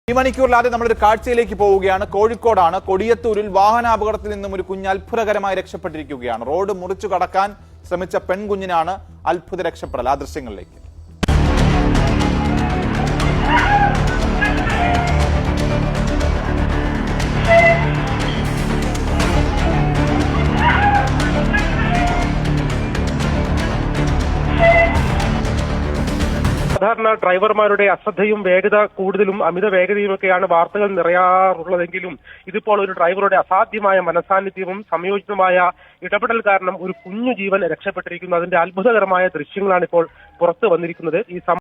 ഈ മണിക്കൂറിലാദ്യം നമ്മളൊരു കാഴ്ചയിലേക്ക് പോവുകയാണ്. കോഴിക്കോടാണ്. കൊടിയത്തൂരിൽ വാഹനാപകടത്തിൽ നിന്നും ഒരു കുഞ്ഞ് അത്ഭുതകരമായി രക്ഷപ്പെട്ടിരിക്കുകയാണ്. റോഡ് മുറിച്ചു കടക്കാൻ ശ്രമിച്ച പെൺകുഞ്ഞിനാണ് അത്ഭുത രക്ഷപ്പെടൽ. ആ ദൃശ്യങ്ങളിലേക്ക്. സാധാരണ ഡ്രൈവർമാരുടെ അശ്രദ്ധയും വേഗത കൂടുതലും അമിത വേഗതയുമൊക്കെയാണ് വാർത്തകൾ നിറയാറുള്ളതെങ്കിലും ഇതിപ്പോൾ ഒരു ഡ്രൈവറുടെ അസാധ്യമായ മനസാന്നിധ്യവും സംയോജിതമായ ഇടപെടൽ കാരണം ഒരു കുഞ്ഞു ജീവൻ രക്ഷപ്പെട്ടിരിക്കുന്നു. അതിന്റെ അത്ഭുതകരമായ ദൃശ്യങ്ങളാണ് ഇപ്പോൾ പുറത്തു വന്നിരിക്കുന്നത്. ഈ